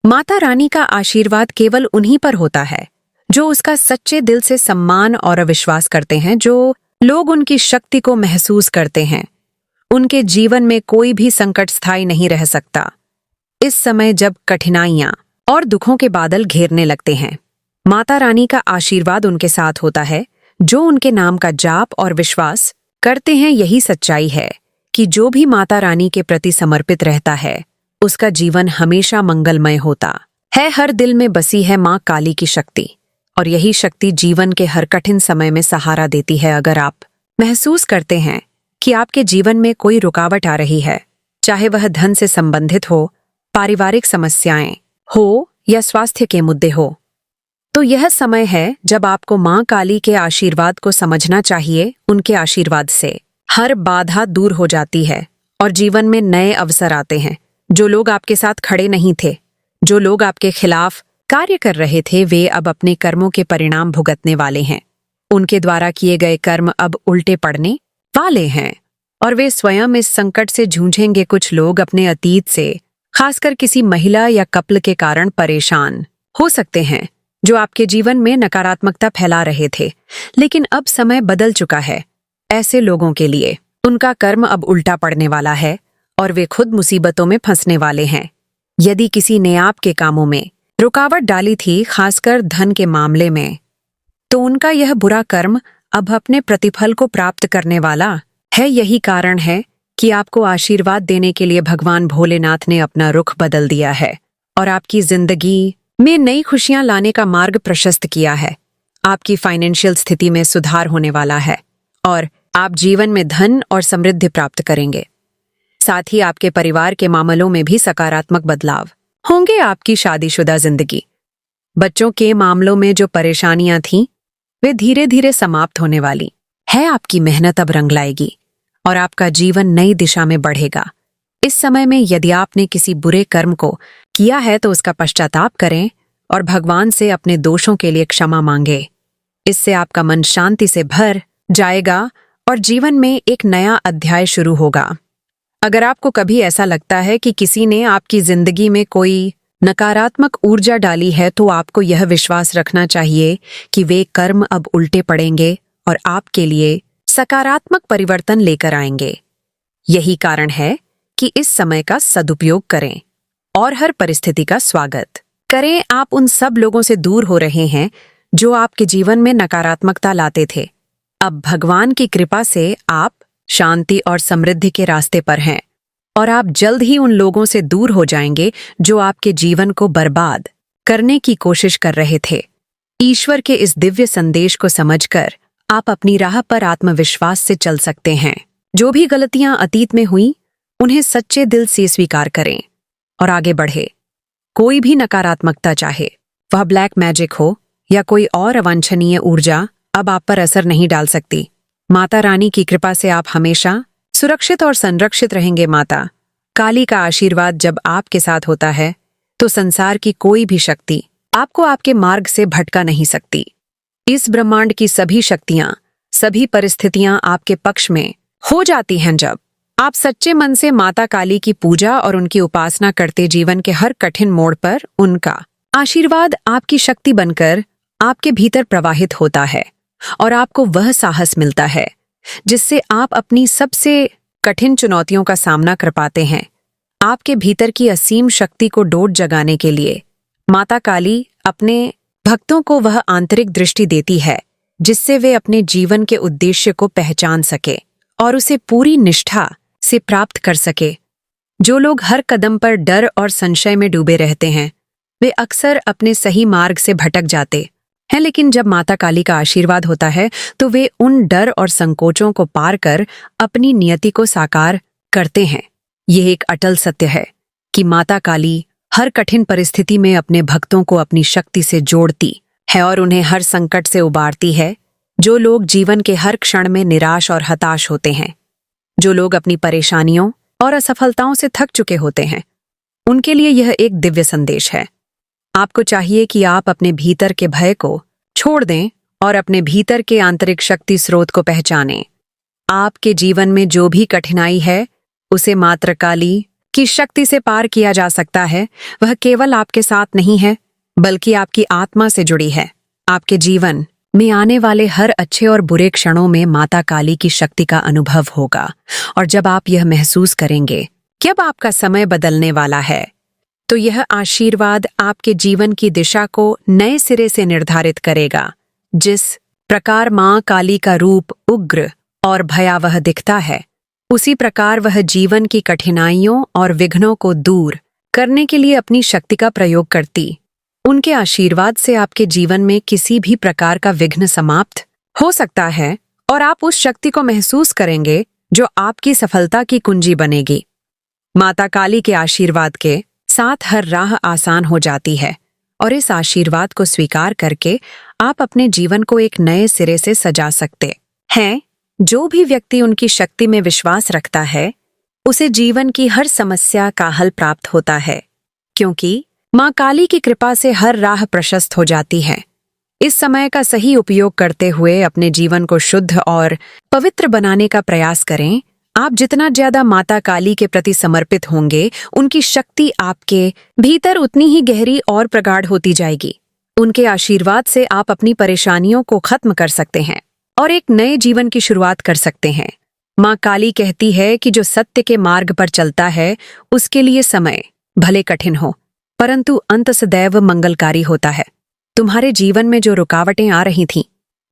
माता रानी का आशीर्वाद केवल उन्हीं पर होता है जो उसका सच्चे दिल से सम्मान और विश्वास करते हैं। जो लोग उनकी शक्ति को महसूस करते हैं, उनके जीवन में कोई भी संकट स्थायी नहीं रह सकता। इस समय जब कठिनाइयां और दुखों के बादल घेरने लगते हैं, माता रानी का आशीर्वाद उनके साथ होता है। जो उनके नाम का जाप और विश्वास करते हैं, यही सच्चाई है कि जो भी माता रानी के प्रति समर्पित रहता है, उसका जीवन हमेशा मंगलमय होता है। हर दिल में बसी है माँ काली की शक्ति, और यही शक्ति जीवन के हर कठिन समय में सहारा देती है। अगर आप महसूस करते हैं कि आपके जीवन में कोई रुकावट आ रही है, चाहे वह धन से संबंधित हो, पारिवारिक समस्याएं हो या स्वास्थ्य के मुद्दे हो, तो यह समय है जब आपको माँ काली के आशीर्वाद को समझना चाहिए। उनके आशीर्वाद से हर बाधा दूर हो जाती है और जीवन में नए अवसर आते हैं। जो लोग आपके साथ खड़े नहीं थे, जो लोग आपके खिलाफ कार्य कर रहे थे, वे अब अपने कर्मों के परिणाम भुगतने वाले हैं। उनके द्वारा किए गए कर्म अब उल्टे पड़ने वाले हैं और वे स्वयं इस संकट से जूझेंगे। कुछ लोग अपने अतीत से, खासकर किसी महिला या कपल के कारण परेशान हो सकते हैं, जो आपके जीवन में नकारात्मकता फैला रहे थे। लेकिन अब समय बदल चुका है। ऐसे लोगों के लिए उनका कर्म अब उल्टा पड़ने वाला है और वे खुद मुसीबतों में फंसने वाले हैं। यदि किसी ने आपके कामों में रुकावट डाली थी, खासकर धन के मामले में, तो उनका यह बुरा कर्म अब अपने प्रतिफल को प्राप्त करने वाला है। यही कारण है कि आपको आशीर्वाद देने के लिए भगवान भोलेनाथ ने अपना रुख बदल दिया है और आपकी जिंदगी में नई खुशियां लाने का मार्ग प्रशस्त किया है। आपकी फाइनेंशियल स्थिति में सुधार होने वाला है और आप जीवन में धन और समृद्धि प्राप्त करेंगे। साथ ही आपके परिवार के मामलों में भी सकारात्मक बदलाव होंगे। आपकी शादीशुदा जिंदगी, बच्चों के मामलों में जो परेशानियां थीं, वे धीरे धीरे समाप्त होने वाली है। आपकी मेहनत अब रंग लाएगी और आपका जीवन नई दिशा में बढ़ेगा। इस समय में यदि आपने किसी बुरे कर्म को किया है, तो उसका पश्चाताप करें और भगवान से अपने दोषों के लिए क्षमा मांगे। इससे आपका मन शांति से भर जाएगा और जीवन में एक नया अध्याय शुरू होगा। अगर आपको कभी ऐसा लगता है कि किसी ने आपकी जिंदगी में कोई नकारात्मक ऊर्जा डाली है, तो आपको यह विश्वास रखना चाहिए कि वे कर्म अब उल्टे पड़ेंगे और आपके लिए सकारात्मक परिवर्तन लेकर आएंगे। यही कारण है कि इस समय का सदुपयोग करें और हर परिस्थिति का स्वागत करें। आप उन सब लोगों से दूर हो रहे हैं जो आपके जीवन में नकारात्मकता लाते थे। अब भगवान की कृपा से आप शांति और समृद्धि के रास्ते पर हैं और आप जल्द ही उन लोगों से दूर हो जाएंगे जो आपके जीवन को बर्बाद करने की कोशिश कर रहे थे। ईश्वर के इस दिव्य संदेश को समझकर आप अपनी राह पर आत्मविश्वास से चल सकते हैं। जो भी गलतियां अतीत में हुई, उन्हें सच्चे दिल से स्वीकार करें और आगे बढ़े। कोई भी नकारात्मकता, चाहे वह ब्लैक मैजिक हो या कोई और अवांछनीय ऊर्जा, अब आप पर असर नहीं डाल सकती। माता रानी की कृपा से आप हमेशा सुरक्षित और संरक्षित रहेंगे। माता काली का आशीर्वाद जब आपके साथ होता है, तो संसार की कोई भी शक्ति आपको आपके मार्ग से भटका नहीं सकती। इस ब्रह्मांड की सभी शक्तियां, सभी परिस्थितियां आपके पक्ष में हो जाती हैं जब आप सच्चे मन से माता काली की पूजा और उनकी उपासना करते। जीवन के हर कठिन मोड़ पर उनका आशीर्वाद आपकी शक्ति बनकर आपके भीतर प्रवाहित होता है और आपको वह साहस मिलता है जिससे आप अपनी सबसे कठिन चुनौतियों का सामना कर पाते हैं। आपके भीतर की असीम शक्ति को डोट जगाने के लिए माता काली अपने भक्तों को वह आंतरिक दृष्टि देती है जिससे वे अपने जीवन के उद्देश्य को पहचान सके और उसे पूरी निष्ठा से प्राप्त कर सके। जो लोग हर कदम पर डर और संशय में डूबे रहते हैं, वे अक्सर अपने सही मार्ग से भटक जाते हैं। लेकिन जब माता काली का आशीर्वाद होता है, तो वे उन डर और संकोचों को पार कर अपनी नियति को साकार करते हैं। यह एक अटल सत्य है कि माता काली हर कठिन परिस्थिति में अपने भक्तों को अपनी शक्ति से जोड़ती है और उन्हें हर संकट से उबारती है। जो लोग जीवन के हर क्षण में निराश और हताश होते हैं, जो लोग अपनी परेशानियों और असफलताओं से थक चुके होते हैं, उनके लिए यह एक दिव्य संदेश है। आपको चाहिए कि आप अपने भीतर के भय को छोड़ दें और अपने भीतर के आंतरिक शक्ति स्रोत को पहचानें। आपके जीवन में जो भी कठिनाई है, उसे माता काली की शक्ति से पार किया जा सकता है, वह केवल आपके साथ नहीं है, बल्कि आपकी आत्मा से जुड़ी है। आपके जीवन में आने वाले हर अच्छे और बुरे क्षणों में माता काली की शक्ति का अनुभव होगा। और जब आप यह महसूस करेंगे कि अब आपका समय बदलने वाला है, तो यह आशीर्वाद आपके जीवन की दिशा को नए सिरे से निर्धारित करेगा। जिस प्रकार माँ काली का रूप उग्र और भयावह दिखता है, उसी प्रकार वह जीवन की कठिनाइयों और विघ्नों को दूर करने के लिए अपनी शक्ति का प्रयोग करती। उनके आशीर्वाद से आपके जीवन में किसी भी प्रकार का विघ्न समाप्त हो सकता है और आप उस शक्ति को महसूस करेंगे जो आपकी सफलता की कुंजी बनेगी। माता काली के आशीर्वाद के साथ हर राह आसान हो जाती है और इस आशीर्वाद को स्वीकार करके आप अपने जीवन को एक नए सिरे से सजा सकते हैं। जो भी व्यक्ति उनकी शक्ति में विश्वास रखता है, उसे जीवन की हर समस्या का हल प्राप्त होता है, क्योंकि माँ काली की कृपा से हर राह प्रशस्त हो जाती है। इस समय का सही उपयोग करते हुए अपने जीवन को शुद्ध और पवित्र बनाने का प्रयास करें। आप जितना ज्यादा माता काली के प्रति समर्पित होंगे, उनकी शक्ति आपके भीतर उतनी ही गहरी और प्रगाढ़ होती जाएगी। उनके आशीर्वाद से आप अपनी परेशानियों को खत्म कर सकते हैं और एक नए जीवन की शुरुआत कर सकते हैं। माँ काली कहती है कि जो सत्य के मार्ग पर चलता है, उसके लिए समय भले कठिन हो, परंतु अंत सदैव मंगलकारी होता है। तुम्हारे जीवन में जो रुकावटें आ रही थीं,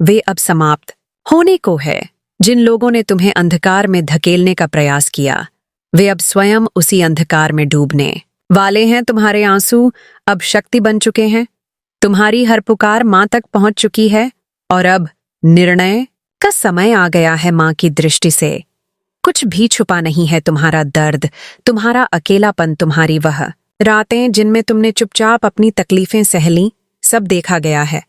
वे अब समाप्त होने को है। जिन लोगों ने तुम्हें अंधकार में धकेलने का प्रयास किया, वे अब स्वयं उसी अंधकार में डूबने वाले हैं। तुम्हारे आंसू अब शक्ति बन चुके हैं। तुम्हारी हर पुकार माँ तक पहुंच चुकी है और अब निर्णय का समय आ गया है। माँ की दृष्टि से कुछ भी छुपा नहीं है। तुम्हारा दर्द, तुम्हारा अकेलापन, तुम्हारी वह रातें जिनमें तुमने चुपचाप अपनी तकलीफें सह लीं, सब देखा गया है।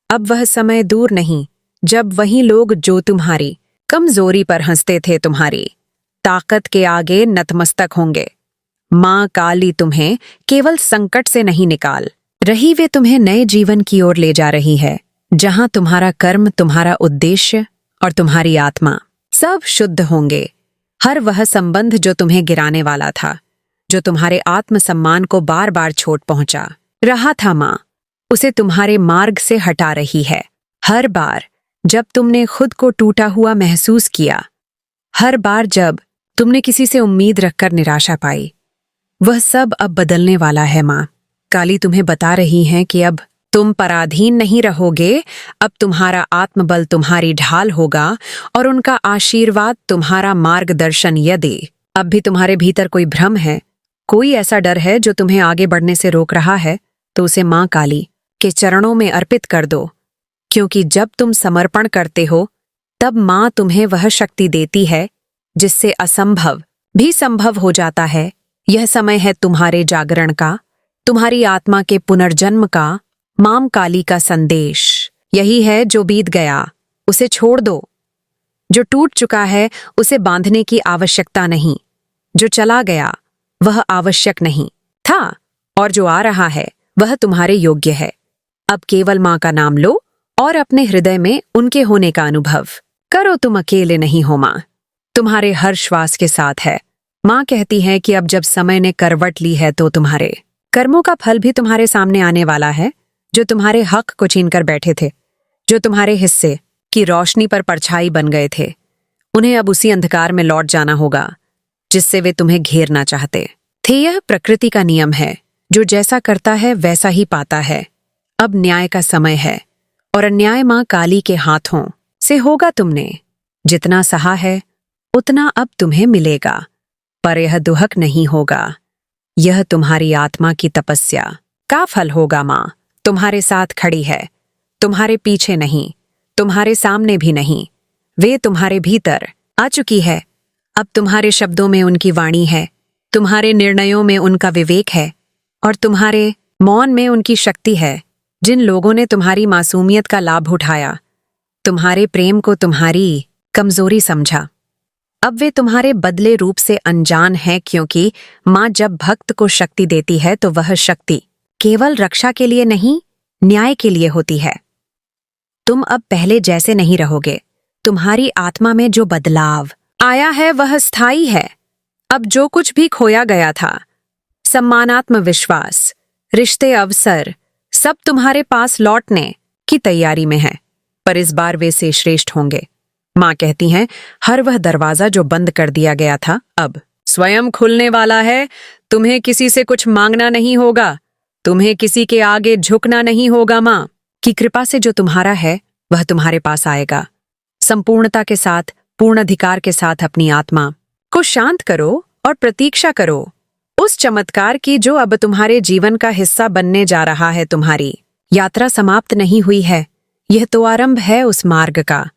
अब वह समय दूर नहीं जब वही लोग जो तुम्हारी कमजोरी पर हंसते थे, तुम्हारी ताकत के आगे नतमस्तक होंगे। माँ काली तुम्हें केवल संकट से नहीं निकाल रही, वे तुम्हें नए जीवन की ओर ले जा रही है, जहां तुम्हारा कर्म, तुम्हारा उद्देश्य और तुम्हारी आत्मा सब शुद्ध होंगे। हर वह संबंध जो तुम्हें गिराने वाला था, जो तुम्हारे आत्मसम्मान को बार बार चोट पहुंचा रहा था, माँ उसे तुम्हारे मार्ग से हटा रही है। हर बार जब तुमने खुद को टूटा हुआ महसूस किया, हर बार जब तुमने किसी से उम्मीद रखकर निराशा पाई, वह सब अब बदलने वाला है। माँ काली तुम्हें बता रही हैं कि अब तुम पराधीन नहीं रहोगे। अब तुम्हारा आत्मबल तुम्हारी ढाल होगा और उनका आशीर्वाद तुम्हारा मार्गदर्शन। यदि अब भी तुम्हारे भीतर कोई भ्रम है, कोई ऐसा डर है जो तुम्हें आगे बढ़ने से रोक रहा है, तो उसे माँ काली के चरणों में अर्पित कर दो, क्योंकि जब तुम समर्पण करते हो, तब माँ तुम्हें वह शक्ति देती है जिससे असंभव भी संभव हो जाता है। यह समय है तुम्हारे जागरण का, तुम्हारी आत्मा के पुनर्जन्म का। माँ काली का संदेश यही है, जो बीत गया उसे छोड़ दो, जो टूट चुका है उसे बांधने की आवश्यकता नहीं, जो चला गया वह आवश्यक नहीं था, और जो आ रहा है वह तुम्हारे योग्य है। अब केवल माँ का नाम लो और अपने हृदय में उनके होने का अनुभव करो। तुम अकेले नहीं हो, माँ तुम्हारे हर श्वास के साथ है। माँ कहती है कि अब जब समय ने करवट ली है, तो तुम्हारे कर्मों का फल भी तुम्हारे सामने आने वाला है। जो तुम्हारे हक को छीनकर बैठे थे, जो तुम्हारे हिस्से की रोशनी पर परछाई बन गए थे, उन्हें अब उसी अंधकार में लौट जाना होगा जिससे वे तुम्हें घेरना चाहते थे। यह प्रकृति का नियम है, जो जैसा करता है वैसा ही पाता है। अब न्याय का समय है और अन्याय माँ काली के हाथों से होगा। तुमने जितना सहा है उतना अब तुम्हें मिलेगा, पर यह दुहक नहीं होगा। यह तुम्हारी आत्मा की तपस्या का फल होगा। माँ तुम्हारे साथ खड़ी है, तुम्हारे पीछे नहीं, तुम्हारे सामने भी नहीं। वे तुम्हारे भीतर आ चुकी है। अब तुम्हारे शब्दों में उनकी वाणी है, तुम्हारे निर्णयों में उनका विवेक है और तुम्हारे मौन में उनकी शक्ति है। जिन लोगों ने तुम्हारी मासूमियत का लाभ उठाया, तुम्हारे प्रेम को तुम्हारी कमजोरी समझा, अब वे तुम्हारे बदले रूप से अनजान हैं, क्योंकि माँ जब भक्त को शक्ति देती है तो वह शक्ति केवल रक्षा के लिए नहीं, न्याय के लिए होती है। तुम अब पहले जैसे नहीं रहोगे। तुम्हारी आत्मा में जो बदलाव आया है वह स्थायी है। अब जो कुछ भी खोया गया था, सम्मानात्म विश्वास, रिश्ते, अवसर, सब तुम्हारे पास लौटने की तैयारी में है, पर इस बार वे से श्रेष्ठ होंगे। माँ कहती हैं, हर वह दरवाजा जो बंद कर दिया गया था अब स्वयं खुलने वाला है। तुम्हें किसी से कुछ मांगना नहीं होगा, तुम्हें किसी के आगे झुकना नहीं होगा। माँ की कृपा से जो तुम्हारा है वह तुम्हारे पास आएगा। संपूर्णता के साथ, पूर्ण अधिकार के साथ अपनी आत्मा को शांत करो और प्रतीक्षा करो उस चमत्कार की जो अब तुम्हारे जीवन का हिस्सा बनने जा रहा है। तुम्हारी यात्रा समाप्त नहीं हुई है, यह तो आरंभ है उस मार्ग का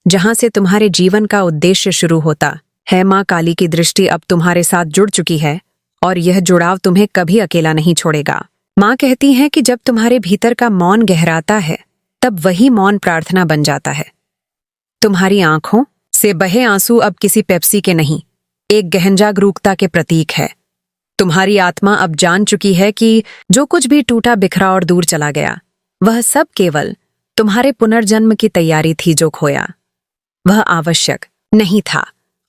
जहां से तुम्हारे जीवन का उद्देश्य शुरू होता है। माँ काली की दृष्टि अब तुम्हारे साथ जुड़ चुकी है और यह जुड़ाव तुम्हें कभी अकेला नहीं छोड़ेगा। माँ कहती हैं कि जब तुम्हारे भीतर का मौन गहराता है, तब वही मौन प्रार्थना बन जाता है। तुम्हारी आंखों से बहे आंसू अब किसी पेप्सी के नहीं, एक गहन जागरूकता के प्रतीक है। तुम्हारी आत्मा अब जान चुकी है कि जो कुछ भी टूटा बिखरा और दूर चला गया, वह सब केवल तुम्हारे पुनर्जन्म की तैयारी थी। जो खोया वह आवश्यक नहीं था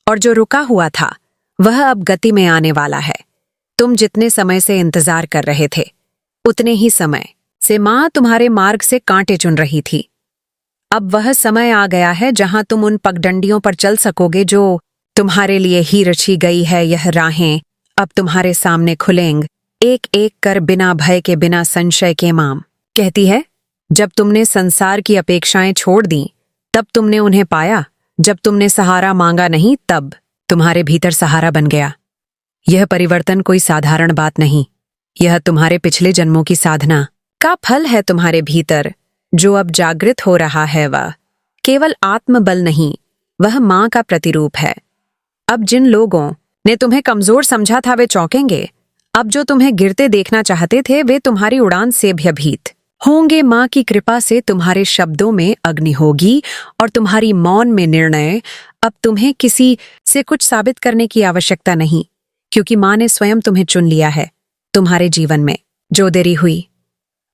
और जो रुका हुआ था वह अब गति में आने वाला है। तुम जितने समय से इंतजार कर रहे थे, उतने ही समय से माँ तुम्हारे मार्ग से कांटे चुन रही थी। अब वह समय आ गया है जहां तुम उन पगडंडियों पर चल सकोगे जो तुम्हारे लिए ही रची गई है। यह राहें अब तुम्हारे सामने खुलेंगी, एक एक कर, बिना भय के, बिना संशय के। माँ कहती है, जब तुमने संसार की अपेक्षाएं छोड़ दी, तब तुमने उन्हें पाया। जब तुमने सहारा मांगा नहीं, तब तुम्हारे भीतर सहारा बन गया। यह परिवर्तन कोई साधारण बात नहीं, यह तुम्हारे पिछले जन्मों की साधना का फल है। तुम्हारे भीतर जो अब जागृत हो रहा है वह केवल आत्मबल नहीं, वह माँ का प्रतिरूप है। अब जिन लोगों ने तुम्हें कमजोर समझा था वे चौंकेंगे। अब जो तुम्हें गिरते देखना चाहते थे वे तुम्हारी उड़ान से भयभीत होंगे। माँ की कृपा से तुम्हारे शब्दों में अग्नि होगी और तुम्हारी मौन में निर्णय। अब तुम्हें किसी से कुछ साबित करने की आवश्यकता नहीं, क्योंकि माँ ने स्वयं तुम्हें चुन लिया है। तुम्हारे जीवन में जो देरी हुई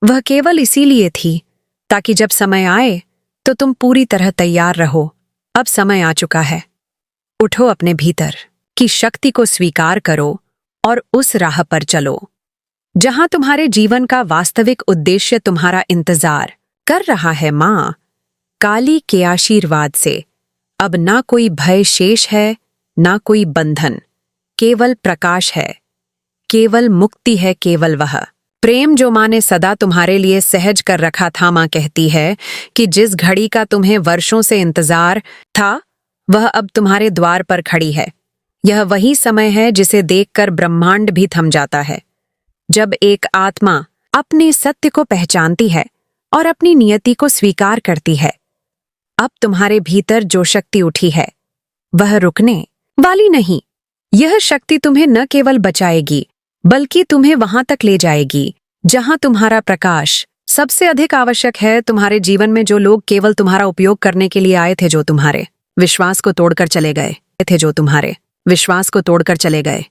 वह केवल इसीलिए थी ताकि जब समय आए तो तुम पूरी तरह तैयार रहो। अब समय आ चुका है, उठो, अपने भीतर की शक्ति को स्वीकार करो और उस राह पर चलो जहां तुम्हारे जीवन का वास्तविक उद्देश्य तुम्हारा इंतजार कर रहा है। माँ काली के आशीर्वाद से अब ना कोई भय शेष है, ना कोई बंधन, केवल प्रकाश है, केवल मुक्ति है, केवल वह प्रेम जो माँ ने सदा तुम्हारे लिए सहज कर रखा था। माँ कहती है कि जिस घड़ी का तुम्हें वर्षों से इंतजार था वह अब तुम्हारे द्वार पर खड़ी है। यह वही समय है जिसे देखकर ब्रह्मांड भी थम जाता है, जब एक आत्मा अपने सत्य को पहचानती है और अपनी नियति को स्वीकार करती है। अब तुम्हारे भीतर जो शक्ति उठी है वह रुकने वाली नहीं। यह शक्ति तुम्हें न केवल बचाएगी बल्कि तुम्हें वहां तक ले जाएगी जहां तुम्हारा प्रकाश सबसे अधिक आवश्यक है। तुम्हारे जीवन में जो लोग केवल तुम्हारा उपयोग करने के लिए आए थे, जो तुम्हारे विश्वास को तोड़कर चले गए थे, जो तुम्हारे विश्वास को तोड़कर चले गए,